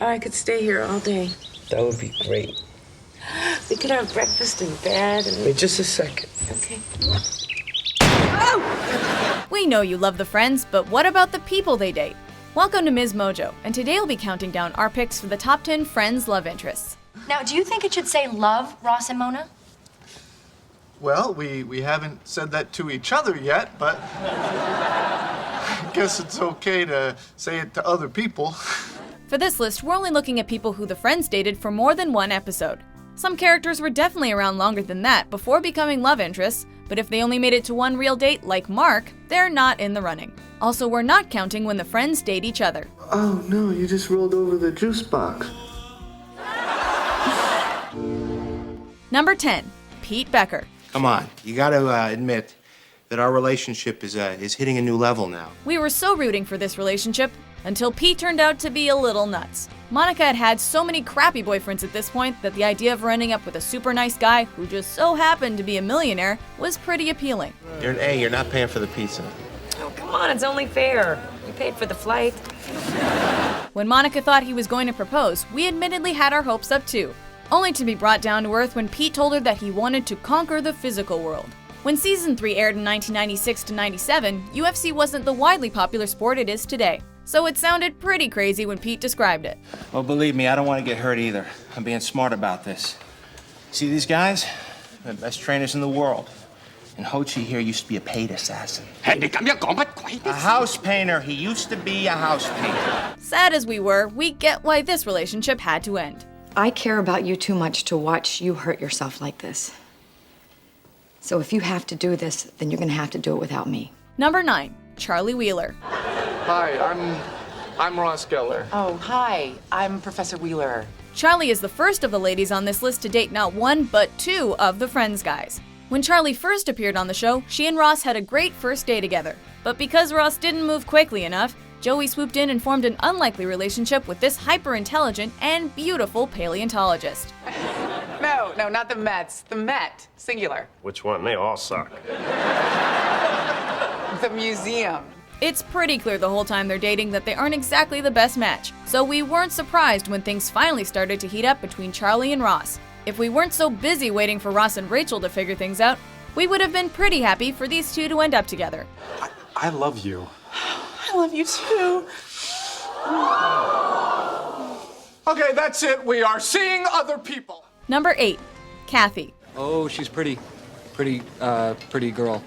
Or I could stay here all day. That would be great. We could have breakfast in bed and... Wait just a second. Okay. Oh! We know you love the friends, but what about the people they date? Welcome to MsMojo, and today we'll be counting down our picks for the top 10 friends' love interests. Now, do you think it should say love, Ross and Mona? Well, we haven't said that to each other yet, but I guess it's okay to say it to other people. For this list, we're only looking at people who the friends dated for more than one episode. Some characters were definitely around longer than that before becoming love interests, but if they only made it to one real date, like Mark, they're not in the running. Also, we're not counting when the friends date each other. Oh no, you just rolled over the juice box. Number 10, Pete Becker. Come on, you gotta admit that our relationship is hitting a new level now. We were so rooting for this relationship until Pete turned out to be a little nuts. Monica had had so many crappy boyfriends at this point that the idea of running up with a super nice guy who just so happened to be a millionaire was pretty appealing. You're an A, you're not paying for the pizza. Oh, come on, it's only fair. You paid for the flight. When Monica thought he was going to propose, we admittedly had our hopes up too, only to be brought down to earth when Pete told her that he wanted to conquer the physical world. When Season 3 aired in 1996 to 97, UFC wasn't the widely popular sport it is today, so it sounded pretty crazy when Pete described it. Well, believe me, I don't want to get hurt either. I'm being smart about this. See these guys? They're the best trainers in the world. And Ho Chi here used to be a paid assassin. A house painter. He used to be a house painter. Sad as we were, we get why this relationship had to end. I care about you too much to watch you hurt yourself like this. So if you have to do this, then you're gonna have to do it without me. Number 9, Charlie Wheeler. Hi, I'm Ross Geller. Oh, hi. I'm Professor Wheeler. Charlie is the first of the ladies on this list to date not one, but two of the Friends guys. When Charlie first appeared on the show, she and Ross had a great first day together. But because Ross didn't move quickly enough, Joey swooped in and formed an unlikely relationship with this hyper-intelligent and beautiful paleontologist. No, not the Mets. The Met, singular. Which one? They all suck. The museum. It's pretty clear the whole time they're dating that they aren't exactly the best match, so we weren't surprised when things finally started to heat up between Charlie and Ross. If we weren't so busy waiting for Ross and Rachel to figure things out, we would have been pretty happy for these two to end up together. I love you. I love you too. Okay, that's it. We are seeing other people. Number 8, Cathy. Oh, she's pretty girl.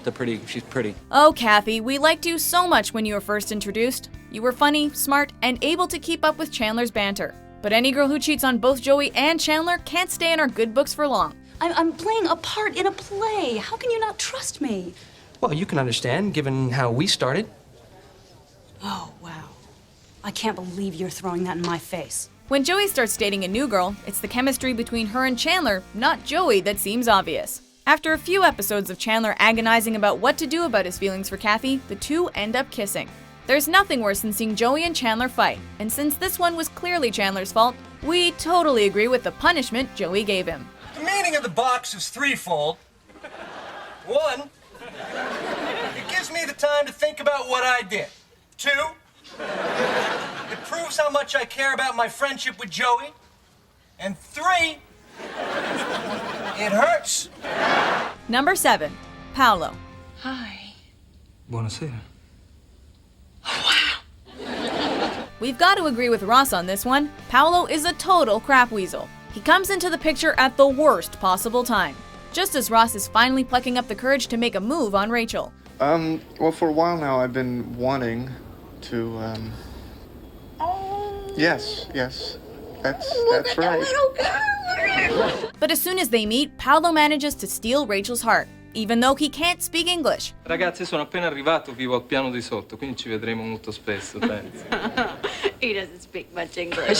She's pretty. Oh, Cathy, we liked you so much when you were first introduced. You were funny, smart, and able to keep up with Chandler's banter. But any girl who cheats on both Joey and Chandler can't stay in our good books for long. I'm playing a part in a play. How can you not trust me? Well, you can understand, given how we started. Oh, wow. I can't believe you're throwing that in my face. When Joey starts dating a new girl, it's the chemistry between her and Chandler, not Joey, that seems obvious. After a few episodes of Chandler agonizing about what to do about his feelings for Cathy, the two end up kissing. There's nothing worse than seeing Joey and Chandler fight, and since this one was clearly Chandler's fault, we totally agree with the punishment Joey gave him. The meaning of the box is threefold. 1, it gives me the time to think about what I did. 2, it proves how much I care about my friendship with Joey. And 3, it hurts. Number 7, Paolo. Hi. Buonasera. We've got to agree with Ross on this one. Paolo is a total crap weasel. He comes into the picture at the worst possible time, just as Ross is finally plucking up the courage to make a move on Rachel. Well, for a while now, I've been wanting to, Yes, that's right. But as soon as they meet, Paolo manages to steal Rachel's heart, even though he can't speak English. Ragazzi, sono appena arrivato, vivo al piano di sotto, quindi ci vedremo molto spesso, penso. He doesn't speak much English.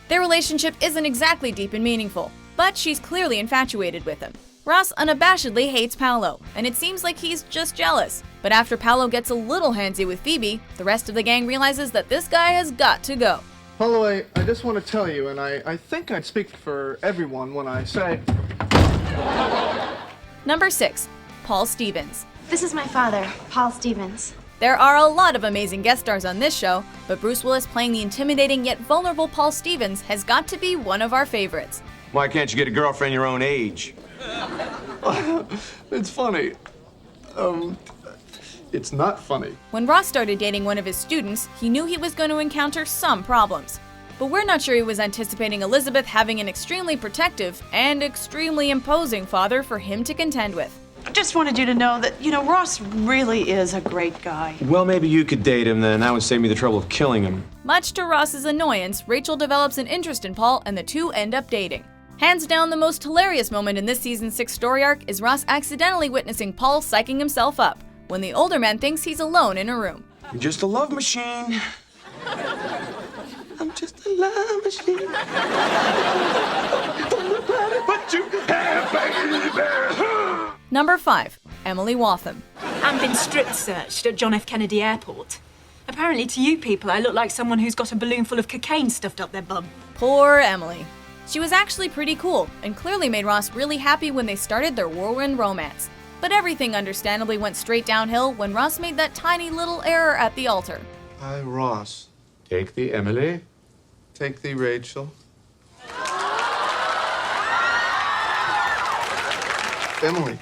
Their relationship isn't exactly deep and meaningful, but she's clearly infatuated with him. Ross unabashedly hates Paolo, and it seems like he's just jealous. But after Paolo gets a little handsy with Phoebe, the rest of the gang realizes that this guy has got to go. Paolo, I just want to tell you, and I think I'd speak for everyone when I say... Number 6, Paul Stevens. This is my father, Paul Stevens. There are a lot of amazing guest stars on this show, but Bruce Willis playing the intimidating yet vulnerable Paul Stevens has got to be one of our favorites. Why can't you get a girlfriend your own age? It's funny. It's not funny. When Ross started dating one of his students, he knew he was going to encounter some problems. But we're not sure he was anticipating Elizabeth having an extremely protective and extremely imposing father for him to contend with. I just wanted you to know that, Ross really is a great guy. Well, maybe you could date him then. That would save me the trouble of killing him. Much to Ross's annoyance, Rachel develops an interest in Paul and the two end up dating. Hands down, the most hilarious moment in this season's 6th story arc is Ross accidentally witnessing Paul psyching himself up when the older man thinks he's alone in a room. You're just a love machine. I'm just a love machine. But you have, baby. Number 5. Emily Waltham. I've been strip searched at John F. Kennedy Airport. Apparently to you people, I look like someone who's got a balloon full of cocaine stuffed up their bum. Poor Emily. She was actually pretty cool, and clearly made Ross really happy when they started their whirlwind romance. But everything understandably went straight downhill when Ross made that tiny little error at the altar. Hi, Ross. Take the Emily. Take thee, Rachel. Emily.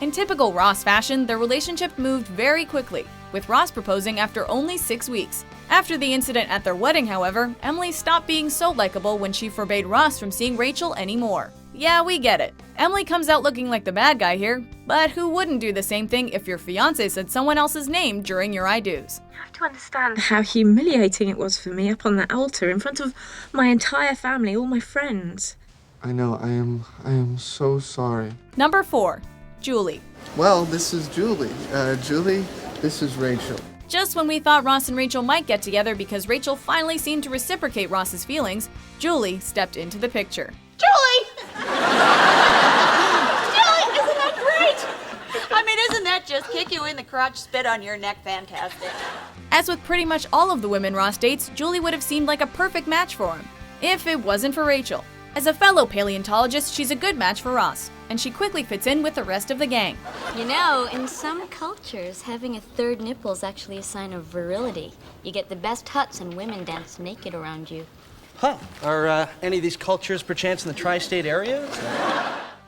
In typical Ross fashion, their relationship moved very quickly, with Ross proposing after only 6 weeks. After the incident at their wedding, however, Emily stopped being so likable when she forbade Ross from seeing Rachel anymore. Yeah, we get it. Emily comes out looking like the bad guy here, but who wouldn't do the same thing if your fiancé said someone else's name during your I do's? You have to understand how humiliating it was for me up on that altar in front of my entire family, all my friends. I know, I am so sorry. Number 4. Julie. Well, this is Julie. Julie, this is Rachel. Just when we thought Ross and Rachel might get together because Rachel finally seemed to reciprocate Ross's feelings, Julie stepped into the picture. Julie! Julie, isn't that great? I mean, isn't that just kick you in the crotch, spit on your neck fantastic? As with pretty much all of the women Ross dates, Julie would have seemed like a perfect match for him, if it wasn't for Rachel. As a fellow paleontologist, she's a good match for Ross, and she quickly fits in with the rest of the gang. In some cultures, having a third nipple is actually a sign of virility. You get the best huts and women dance naked around you. Huh. Are any of these cultures perchance in the tri-state area?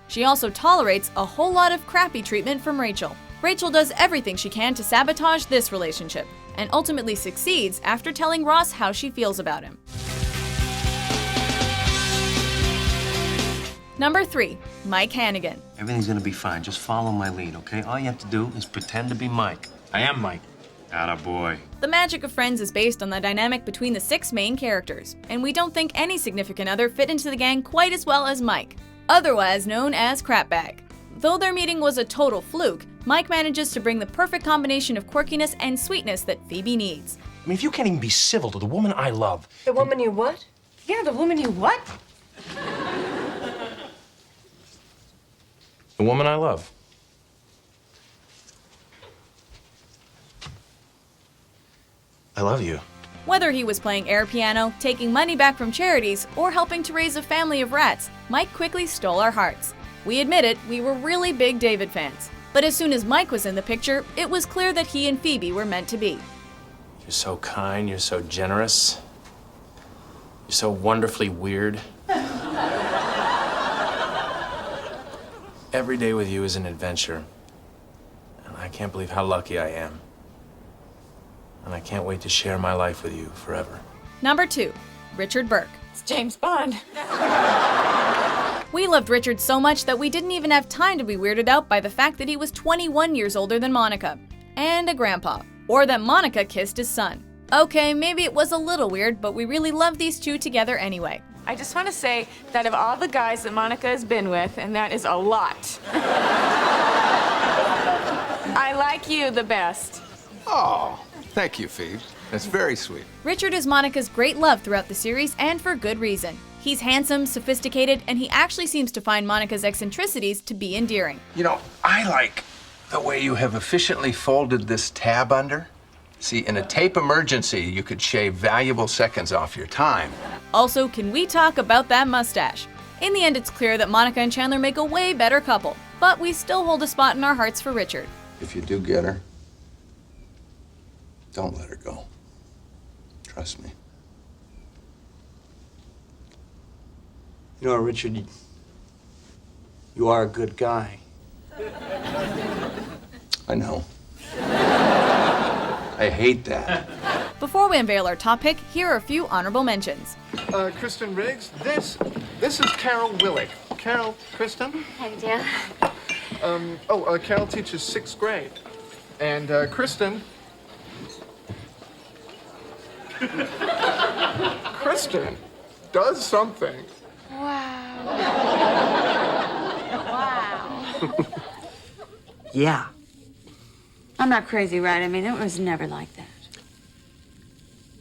She also tolerates a whole lot of crappy treatment from Rachel. Rachel does everything she can to sabotage this relationship, and ultimately succeeds after telling Ross how she feels about him. Number 3. Mike Hannigan. Everything's gonna be fine. Just follow my lead, okay? All you have to do is pretend to be Mike. I am Mike. Attaboy. The magic of Friends is based on the dynamic between the 6 main characters, and we don't think any significant other fit into the gang quite as well as Mike, otherwise known as Crapbag. Though their meeting was a total fluke, Mike manages to bring the perfect combination of quirkiness and sweetness that Phoebe needs. I mean, if you can't even be civil to the woman I love. The woman you what? Yeah, the woman you what? The woman I love. I love you. Whether he was playing air piano, taking money back from charities, or helping to raise a family of rats, Mike quickly stole our hearts. We admit it, we were really big David fans. But as soon as Mike was in the picture, it was clear that he and Phoebe were meant to be. You're so kind, you're so generous. You're so wonderfully weird. Every day with you is an adventure. And I can't believe how lucky I am. And I can't wait to share my life with you forever. Number 2. Richard Burke. It's James Bond. We loved Richard so much that we didn't even have time to be weirded out by the fact that he was 21 years older than Monica. And a grandpa. Or that Monica kissed his son. Okay, maybe it was a little weird, but we really love these two together anyway. I just want to say that of all the guys that Monica has been with, and that is a lot, I like you the best. Oh, thank you, Phoebe. That's very sweet. Richard is Monica's great love throughout the series, and for good reason. He's handsome, sophisticated, and he actually seems to find Monica's eccentricities to be endearing. I like the way you have efficiently folded this tab under. See, in a tape emergency, you could shave valuable seconds off your time. Also, can we talk about that mustache? In the end, it's clear that Monica and Chandler make a way better couple, but we still hold a spot in our hearts for Richard. If you do get her, don't let her go. Trust me. You know, Richard, you are a good guy. I know. I hate that. Before we unveil our top pick, here are a few honorable mentions. Kristen Riggs, this is Carol Willick. Carol, Kristen? Hey, dear. Carol teaches 6th grade. And Kristen... Kristen does something. Wow. Wow. Yeah. I'm not crazy, right? I mean, it was never like that.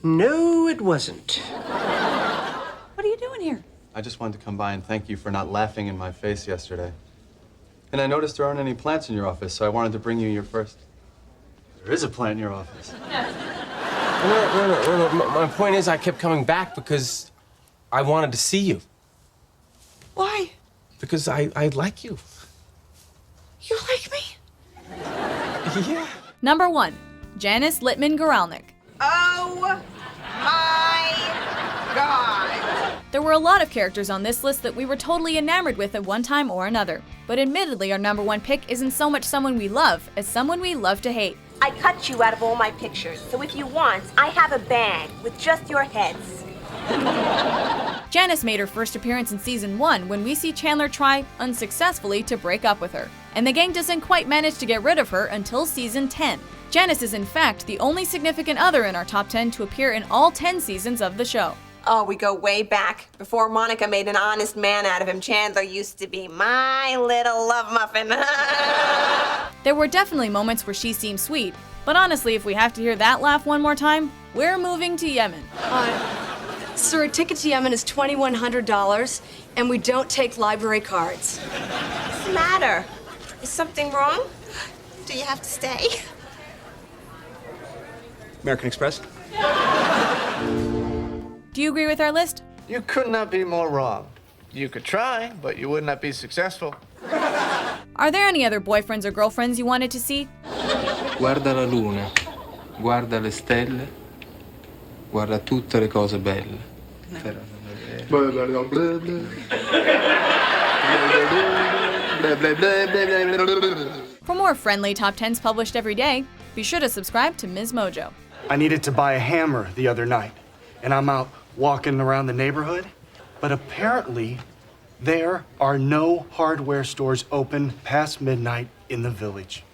No, it wasn't. What are you doing here? I just wanted to come by and thank you for not laughing in my face yesterday. And I noticed there aren't any plants in your office, so I wanted to bring you your first. There is a plant in your office. No. My point is I kept coming back because I wanted to see you. Why? Because I like you. You like me? Yeah. Number 1, Janice Littman Goralnik. Oh my God. There were a lot of characters on this list that we were totally enamored with at one time or another. But admittedly, our number 1 pick isn't so much someone we love as someone we love to hate. I cut you out of all my pictures, so if you want, I have a bag with just your heads. Janice made her first appearance in season 1 when we see Chandler try, unsuccessfully, to break up with her. And the gang doesn't quite manage to get rid of her until season 10. Janice is in fact the only significant other in our top 10 to appear in all 10 seasons of the show. Oh, we go way back. Before Monica made an honest man out of him, Chandler used to be my little love muffin. There were definitely moments where she seemed sweet, but honestly, if we have to hear that laugh one more time, we're moving to Yemen. Sir, a ticket to Yemen is $2,100, and we don't take library cards. What's the matter? Is something wrong? Do you have to stay? American Express? Do you agree with our list? You could not be more wrong. You could try, but you would not be successful. Are there any other boyfriends or girlfriends you wanted to see? Guarda la luna, guarda le stelle, guarda tutte le cose belle. For more friendly top 10s published every day, be sure to subscribe to MsMojo. I needed to buy a hammer the other night, and I'm out walking around the neighborhood, but apparently there are no hardware stores open past midnight in the village.